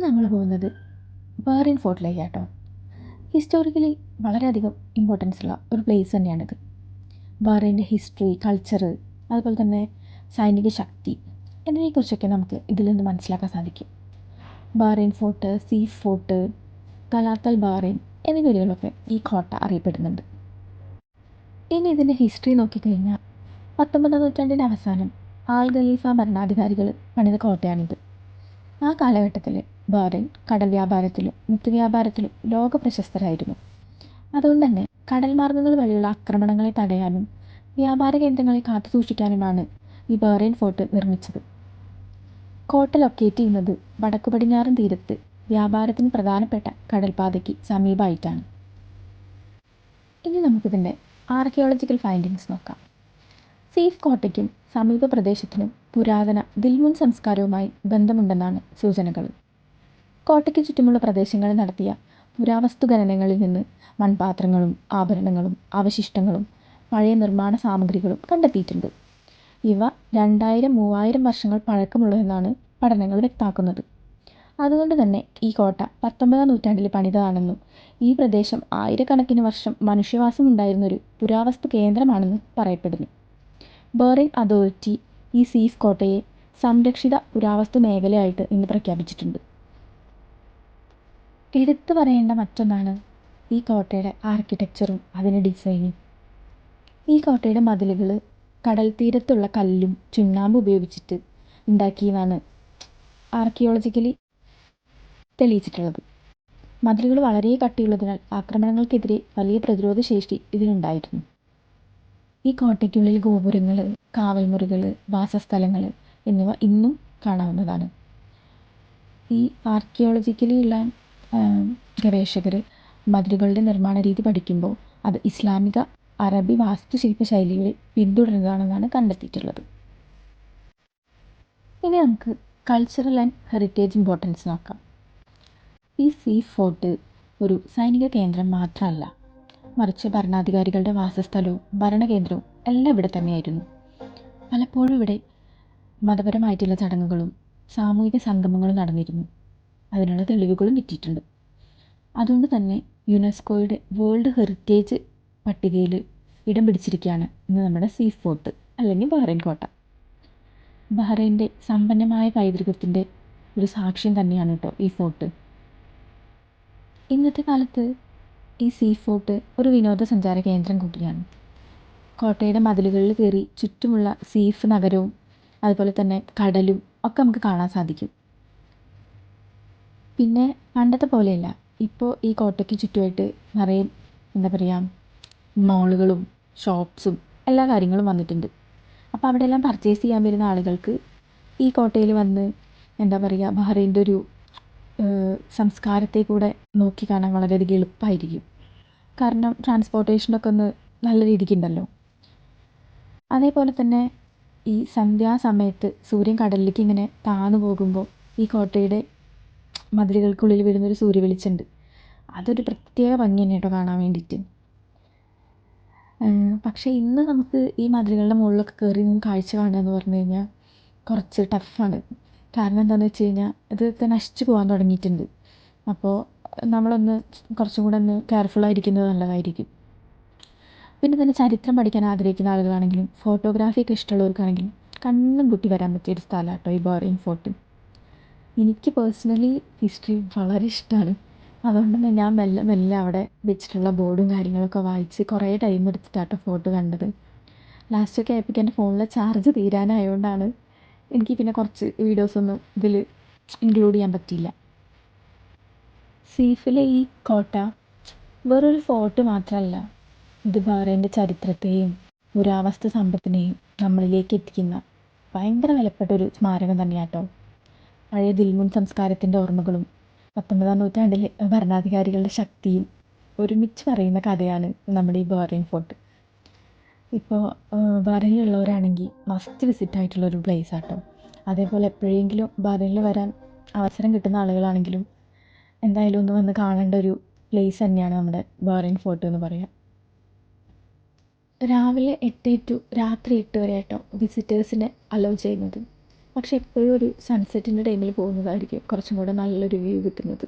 നമ്മൾ പോകുന്നത് ബഹ്റൈൻ ഫോർട്ടിലേക്ക് കേട്ടോ. ഹിസ്റ്റോറിക്കലി വളരെയധികം ഇമ്പോർട്ടൻസ് ഉള്ള ഒരു പ്ലേസ് തന്നെയാണിത്. ബഹ്റൈൻ്റെ ഹിസ്റ്ററി, കൾച്ചർ, അതുപോലെ തന്നെ സൈനിക ശക്തി എന്നിവയെക്കുറിച്ചൊക്കെ നമുക്ക് ഇതിൽ നിന്ന് മനസ്സിലാക്കാൻ സാധിക്കും. ബഹ്റൈൻ ഫോർട്ട്, സീ ഫോർട്ട്, തലാത്തൽ ബഹ്റൈൻ എന്നീ പേരുകളൊക്കെ ഈ കോട്ട അറിയപ്പെടുന്നുണ്ട്. ഇനി ഇതിൻ്റെ ഹിസ്റ്ററി നോക്കിക്കഴിഞ്ഞാൽ 19-ാം നൂറ്റാണ്ടിൻ്റെ അവസാനം ആൽ ഖലീഫ ഭരണാധികാരികൾ പണിത കോട്ടയാണിത്. ആ കാലഘട്ടത്തിൽ ബഹ്റൈൻ കടൽ വ്യാപാരത്തിലും മുത്തുവ്യാപാരത്തിലും ലോക പ്രശസ്തരായിരുന്നു. അതുകൊണ്ട് തന്നെ കടൽ മാർഗ്ഗങ്ങൾ വഴിയുള്ള ആക്രമണങ്ങളെ തടയാനും വ്യാപാര കേന്ദ്രങ്ങളെ കാത്തുസൂക്ഷിക്കാനുമാണ് ഈ ബഹ്റൈൻ ഫോർട്ട് നിർമ്മിച്ചത്. കോട്ട ലൊക്കേറ്റ് ചെയ്യുന്നത് വടക്കു പടിഞ്ഞാറൻ തീരത്ത് വ്യാപാരത്തിന് പ്രധാനപ്പെട്ട കടൽപ്പാതയ്ക്ക് സമീപമായിട്ടാണ്. ഇനി നമുക്കിതിൻ്റെ ആർക്കിയോളജിക്കൽ ഫൈൻഡിങ്സ് നോക്കാം. സീഫ് കോട്ടയ്ക്കും സമീപ പ്രദേശത്തിനും പുരാതന ദിൽമുൻ സംസ്കാരവുമായി ബന്ധമുണ്ടെന്നാണ് സൂചനകൾ. കോട്ടയ്ക്ക് ചുറ്റുമുള്ള പ്രദേശങ്ങളിൽ നടത്തിയ പുരാവസ്തു ഖനനങ്ങളിൽ നിന്ന് മൺപാത്രങ്ങളും ആഭരണങ്ങളും അവശിഷ്ടങ്ങളും പഴയ നിർമ്മാണ സാമഗ്രികളും കണ്ടെത്തിയിട്ടുണ്ട്. ഇവ 2000-3000 വർഷങ്ങൾ പഴക്കമുള്ളതെന്നാണ് പഠനങ്ങൾ വ്യക്തമാക്കുന്നത്. അതുകൊണ്ട് തന്നെ ഈ കോട്ട 19-ാം നൂറ്റാണ്ടിൽ പണിതതാണെന്നും ഈ പ്രദേശം ആയിരക്കണക്കിന് വർഷം മനുഷ്യവാസം ഉണ്ടായിരുന്നൊരു പുരാവസ്തു കേന്ദ്രമാണെന്നും പറയപ്പെടുന്നു. ബഹ്റൈൻ അതോറിറ്റി ഈ സീഫ് കോട്ടയെ സംരക്ഷിത പുരാവസ്തു മേഖലയായിട്ട് ഇന്ന് പ്രഖ്യാപിച്ചിട്ടുണ്ട്. എടുത്തു പറയേണ്ട മറ്റൊന്നാണ് ഈ കോട്ടയുടെ ആർക്കിടെക്ചറും അതിൻ്റെ ഡിസൈനും. ഈ കോട്ടയുടെ മതിലുകൾ കടൽ തീരത്തുള്ള കല്ലും ചുണ്ണാമ്പും ഉപയോഗിച്ചിട്ട് ഉണ്ടാക്കിയതാണ് ആർക്കിയോളജിക്കലി തെളിയിച്ചിട്ടുള്ളത്. മതിലുകൾ വളരെ കട്ടിയുള്ളതിനാൽ ആക്രമണങ്ങൾക്കെതിരെ വലിയ പ്രതിരോധ ശേഷി ഇതിനുണ്ടായിരുന്നു. ഈ കോട്ടയ്ക്കുള്ളിൽ ഗോപുരങ്ങൾ, കാവൽമുറികൾ, വാസസ്ഥലങ്ങൾ എന്നിവ ഇന്നും കാണാവുന്നതാണ്. ഈ ആർക്കിയോളജിക്കലി ഉള്ള ഗവേഷകർ മതിലുകളുടെ നിർമ്മാണ രീതി പഠിക്കുമ്പോൾ അത് ഇസ്ലാമിക, അറബി വാസ്തുശില്പ ശൈലികളിൽ പിന്തുടരുന്നതാണെന്നാണ് കണ്ടെത്തിയിട്ടുള്ളത്. ഇനി നമുക്ക് കൾച്ചറൽ ആൻഡ് ഹെറിറ്റേജ് ഇമ്പോർട്ടൻസ് നോക്കാം. ഈ സീഫ് ഫോർട്ട് ഒരു സൈനിക കേന്ദ്രം മാത്രമല്ല, മറിച്ച് ഭരണാധികാരികളുടെ വാസസ്ഥലവും ഭരണകേന്ദ്രവും എല്ലാം ഇവിടെ തന്നെയായിരുന്നു. പലപ്പോഴും ഇവിടെ മതപരമായിട്ടുള്ള ചടങ്ങുകളും സാമൂഹിക സംഗമങ്ങളും നടന്നിരുന്നു. അതിനുള്ള തെളിവുകളും കിട്ടിയിട്ടുണ്ട്. അതുകൊണ്ട് തന്നെ യുനെസ്കോയുടെ വേൾഡ് ഹെറിറ്റേജ് പട്ടികയിൽ ഇടം പിടിച്ചിരിക്കുകയാണ് ഇന്ന് നമ്മുടെ സീഫ് ഫോർട്ട് അല്ലെങ്കിൽ ബഹ്റൈൻ കോട്ട. ബഹ്റൈൻ്റെ സമ്പന്നമായ പൈതൃകത്തിൻ്റെ ഒരു സാക്ഷ്യം തന്നെയാണ് കേട്ടോ ഈ ഫോർട്ട്. ഇന്നത്തെ കാലത്ത് ഈ സീഫ് ഫോർട്ട് ഒരു വിനോദസഞ്ചാര കേന്ദ്രം കൂടിയാണ്. കോട്ടയുടെ മതിലുകളിൽ കയറി ചുറ്റുമുള്ള സീഫ് നഗരവും അതുപോലെ തന്നെ കടലും ഒക്കെ നമുക്ക് കാണാൻ സാധിക്കും. പിന്നെ പണ്ടത്തെ പോലെയല്ല, ഇപ്പോൾ ഈ കോട്ടയ്ക്ക് ചുറ്റുമായിട്ട് നിറയെ മോളുകളും ഷോപ്സും എല്ലാ കാര്യങ്ങളും വന്നിട്ടുണ്ട്. അപ്പോൾ അവിടെയെല്ലാം പർച്ചേസ് ചെയ്യാൻ വരുന്ന ആളുകൾക്ക് ഈ കോട്ടയിൽ വന്ന് ബഹ്റൈൻ്റെ ഒരു സംസ്കാരത്തെ കൂടെ നോക്കിക്കാണാൻ വളരെയധികം എളുപ്പമായിരിക്കും. കാരണം ട്രാൻസ്പോർട്ടേഷനൊക്കെ ഒന്ന് നല്ല രീതിക്കുണ്ടല്ലോ. അതേപോലെ തന്നെ ഈ സന്ധ്യാസമയത്ത് സൂര്യൻ കടലിലേക്ക് ഇങ്ങനെ താന്നു പോകുമ്പോൾ ഈ കോട്ടയുടെ മതിലുകൾക്കുള്ളിൽ വരുന്നൊരു സൂര്യവെളിച്ചമുണ്ട്. അതൊരു പ്രത്യേക ഭംഗി തന്നെ കേട്ടോ കാണാൻ വേണ്ടിയിട്ട്. പക്ഷേ ഇന്ന് നമുക്ക് ഈ മതിലുകളുടെ മുകളിലൊക്കെ കയറി നിന്ന് കാഴ്ച കാണുക എന്ന് പറഞ്ഞു കഴിഞ്ഞാൽ കുറച്ച് ടഫാണ്. കാരണം എന്താണെന്ന് വെച്ച് കഴിഞ്ഞാൽ ഇതൊക്കെ നശിച്ചു പോകാൻ തുടങ്ങിയിട്ടുണ്ട്. അപ്പോൾ നമ്മളൊന്ന് കുറച്ചും കൂടെ ഒന്ന് കെയർഫുള്ളായിരിക്കുന്നത് നല്ലതായിരിക്കും. പിന്നെ തന്നെ ചരിത്രം പഠിക്കാൻ ആഗ്രഹിക്കുന്ന ആളുകളാണെങ്കിലും ഫോട്ടോഗ്രാഫിയൊക്കെ ഇഷ്ടമുള്ളവർക്കാണെങ്കിലും കണ്ണും പൂട്ടി വരാൻ പറ്റിയൊരു സ്ഥലമാണ് കേട്ടോ ഈ ബഹ്റൈൻ ഫോർട്ട്. എനിക്ക് പേഴ്സണലി ഹിസ്റ്ററി വളരെ ഇഷ്ടമാണ്. അതുകൊണ്ട് തന്നെ ഞാൻ മെല്ലെ മെല്ലെ അവിടെ വെച്ചിട്ടുള്ള ബോർഡും കാര്യങ്ങളൊക്കെ വായിച്ച് കുറേ ടൈം എടുത്തിട്ടാട്ടോ ഫോട്ടോ കണ്ടത്. ലാസ്റ്റൊക്കെ ആയപ്പോഴേക്കും എൻ്റെ ഫോണിലെ ചാർജ് തീരാനായതുകൊണ്ടാണ് എനിക്ക് പിന്നെ കുറച്ച് വീഡിയോസൊന്നും ഇതിൽ ഇൻക്ലൂഡ് ചെയ്യാൻ പറ്റിയില്ല. സീഫിലെ ഈ കോട്ട വേറൊരു ഫോർട്ട് മാത്രമല്ല, ഇത് ബഹ്റൈൻ്റെ ചരിത്രത്തെയും പുരാവസ്തു സമ്പത്തിനെയും നമ്മളിലേക്ക് എത്തിക്കുന്ന ഭയങ്കര വിലപ്പെട്ടൊരു സ്മാരകം തന്നെയാട്ടോ. പഴയ ദിൽമുൻ സംസ്കാരത്തിൻ്റെ ഓർമ്മകളും 19-ാം നൂറ്റാണ്ടിലെ ഭരണാധികാരികളുടെ ശക്തിയും ഒരുമിച്ച് പറയുന്ന കഥയാണ് നമ്മുടെ ഈ ബഹ്റൈൻ ഫോർട്ട്. ഇപ്പോൾ ബഹ്റൈനിലുള്ളവരാണെങ്കിൽ മസ്റ്റ് വിസിറ്റ് ആയിട്ടുള്ളൊരു പ്ലേസ് ആട്ടോ. അതേപോലെ എപ്പോഴെങ്കിലും ബഹ്റൈനിൽ വരാൻ അവസരം കിട്ടുന്ന ആളുകളാണെങ്കിലും എന്തായാലും ഒന്ന് വന്ന് കാണേണ്ട ഒരു പ്ലേസ് തന്നെയാണ് നമ്മുടെ ബഹ്റൈൻ ഫോർട്ട് എന്ന് പറയാം. രാവിലെ 8 to രാത്രി 8 വരെ ആട്ടോ വിസിറ്റേഴ്സിനെ അലോ ചെയ്യുന്നത്. പക്ഷെ എപ്പോഴും ഒരു സൺസെറ്റിൻ്റെ ടൈമിൽ പോകുന്നതായിരിക്കും കുറച്ചും കൂടെ നല്ലൊരു വ്യൂ കിട്ടുന്നത്.